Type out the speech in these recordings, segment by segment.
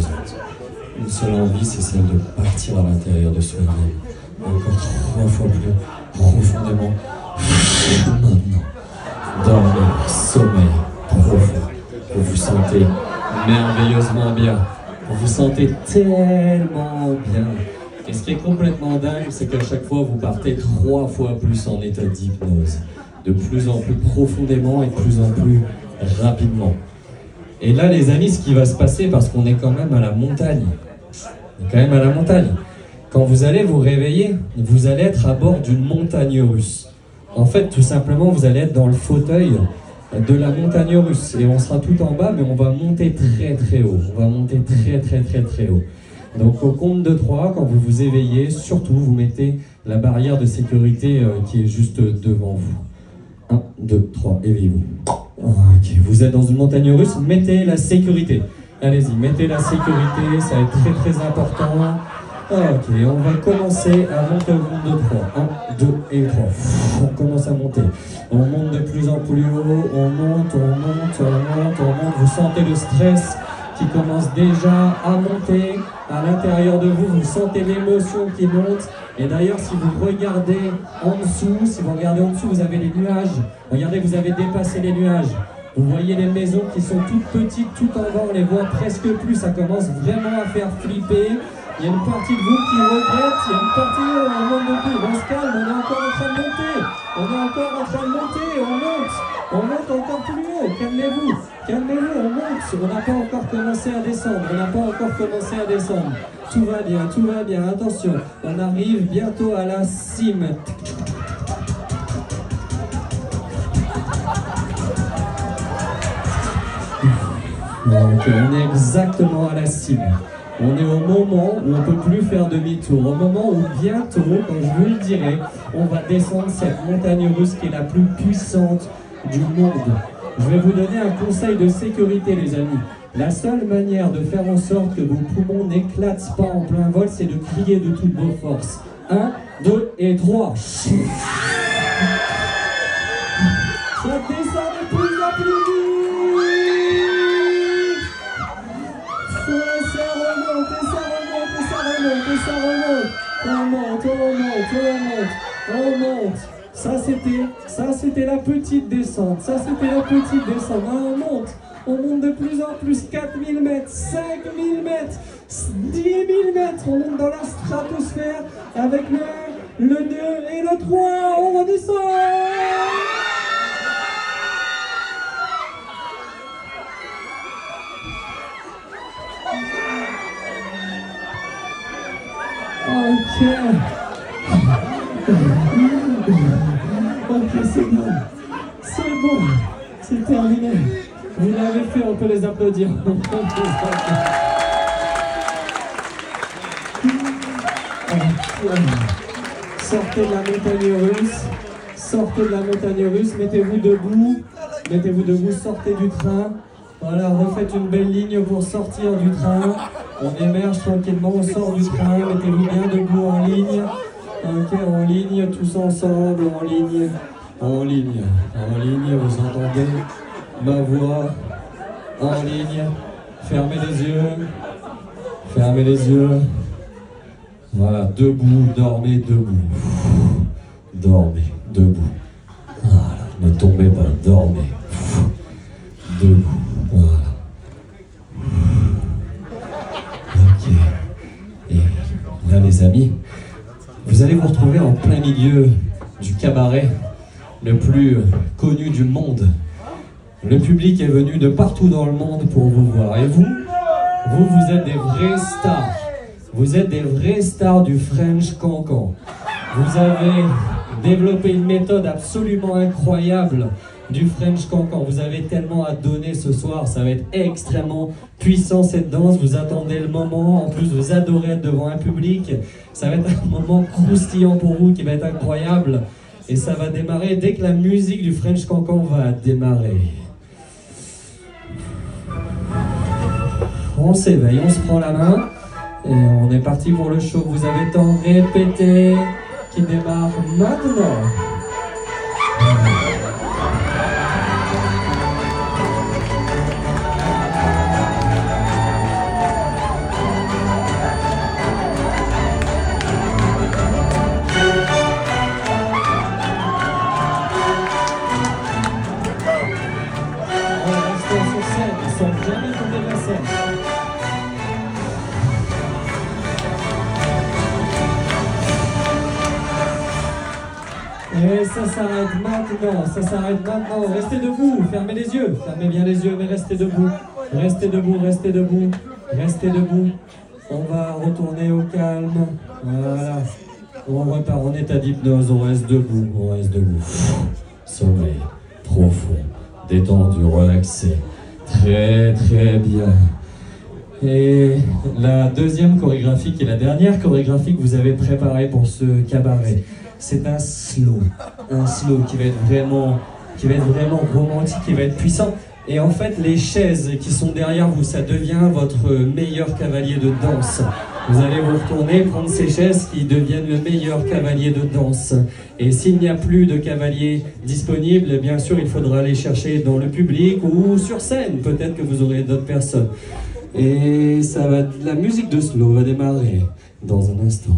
satisfaisante. Une seule envie, c'est celle de partir à l'intérieur de soi-même, encore 3 fois plus profondément. Maintenant, dans le sommeil profond, vous vous sentez merveilleusement bien, vous vous sentez tellement bien. Et ce qui est complètement dingue, c'est qu'à chaque fois, vous partez 3 fois plus en état d'hypnose, de plus en plus profondément et de plus en plus rapidement. Et là, les amis, ce qui va se passer, parce qu'on est quand même à la montagne, on est quand même à la montagne. Quand vous allez vous réveiller, vous allez être à bord d'une montagne russe. En fait, tout simplement, vous allez être dans le fauteuil de la montagne russe. Et on sera tout en bas, mais on va monter très très haut. On va monter très très très très haut. Donc au compte de 3, quand vous vous éveillez, surtout vous mettez la barrière de sécurité qui est juste devant vous. 1, 2, 3, éveillez-vous. Ok, vous êtes dans une montagne russe, mettez la sécurité. Allez-y, mettez la sécurité, ça va être très très important. Ok, on va commencer à monter au compte de 3. 1, 2 et 3. On commence à monter. On monte de plus en plus haut, on monte, on monte, on monte, on monte. Vous sentez le stress qui commence déjà à monter à l'intérieur de vous, vous sentez l'émotion qui monte. Et d'ailleurs, si vous regardez en dessous, vous avez les nuages. Regardez, vous avez dépassé les nuages. Vous voyez les maisons qui sont toutes petites, tout en bas, on les voit presque plus. Ça commence vraiment à faire flipper. Il y a une partie de vous qui regrette, il y a une partie où on monte de plus. On se calme, on est encore en train de monter. On est encore en train de monter, on monte encore plus haut. Calmez-vous, calmez-vous, on monte. On n'a pas encore commencé à descendre, Tout va bien, attention. On arrive bientôt à la cime. Donc, on est exactement à la cime. On est au moment où on ne peut plus faire demi-tour, au moment où bientôt, quand je vous le dirai, on va descendre cette montagne russe qui est la plus puissante du monde. Je vais vous donner un conseil de sécurité, les amis. La seule manière de faire en sorte que vos poumons n'éclatent pas en plein vol, c'est de crier de toutes vos forces. 1, 2 et 3. Ça descend de plus en plus vite. On monte. Ça c'était la petite descente. On monte de plus en plus. 4000 mètres, 5000 mètres, 10 000 mètres. On monte dans la stratosphère avec le 2 et le 3. On redescend. Ok, c'est bon, c'est terminé. Vous l'avez fait, on peut les applaudir. Sortez de la montagne russe, mettez-vous debout, sortez du train. Voilà, refaites une belle ligne pour sortir du train. On émerge tranquillement, on sort du train, mettez-vous bien debout en ligne. Ok, en ligne, tous ensemble, en ligne, vous entendez ma voix, en ligne, fermez les yeux, voilà, debout, dormez debout, voilà, ne tombez pas, dormez, debout, voilà. Ok, et là les amis, vous allez vous retrouver en plein milieu du cabaret le plus connu du monde. Le public est venu de partout dans le monde pour vous voir. Et vous êtes des vrais stars. Vous êtes des vrais stars du French Cancan. Vous avez développé une méthode absolument incroyable du French Cancan. Vous avez tellement à donner ce soir, ça va être extrêmement puissant cette danse. Vous attendez le moment, en plus vous adorez être devant un public. Ça va être un moment croustillant pour vous qui va être incroyable. Et ça va démarrer dès que la musique du French Cancan va démarrer. On s'éveille, on se prend la main et on est parti pour le show. Vous avez le temps de répéter qui démarre maintenant. ça s'arrête maintenant, ça s'arrête maintenant. Restez debout, fermez les yeux, fermez bien les yeux, mais restez debout. Restez debout, restez debout, restez debout. On va retourner au calme. Voilà. On repart en état d'hypnose, on reste debout, on reste debout. Sommeil profond, détendu, relaxé. Très très bien. Et la deuxième chorégraphie, qui est la dernière chorégraphie que vous avez préparée pour ce cabaret, c'est un slow qui va être vraiment romantique, qui va être puissant. Et en fait, les chaises qui sont derrière vous, ça devient votre meilleur cavalier de danse. Vous allez vous retourner, prendre ces chaises qui deviennent le meilleur cavalier de danse. Et s'il n'y a plus de cavalier disponible, bien sûr, il faudra aller chercher dans le public ou sur scène. Peut-être que vous aurez d'autres personnes. Et ça va, la musique de slow va démarrer dans un instant.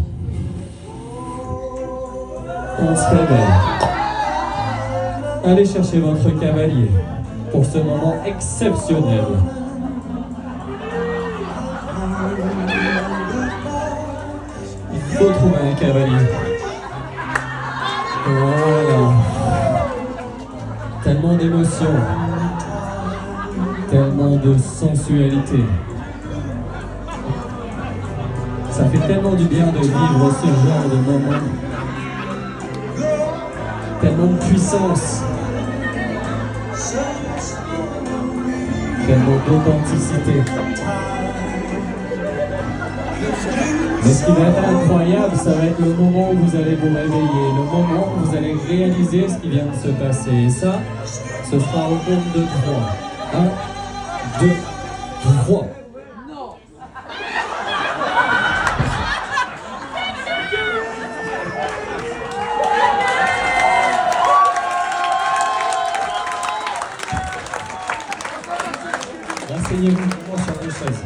On se réveille. Allez chercher votre cavalier pour ce moment exceptionnel. Il faut trouver un cavalier. Voilà. Tellement d'émotions. Tellement de sensualité. Ça fait tellement du bien de vivre ce genre de moment. Tellement de puissance. Tellement d'authenticité. Mais ce qui va être incroyable, ça va être le moment où vous allez vous réveiller, le moment où vous allez réaliser ce qui vient de se passer. Et ça, ce sera au compte de 3. 1, 2, 3. Asseyez-vous sur les chaises.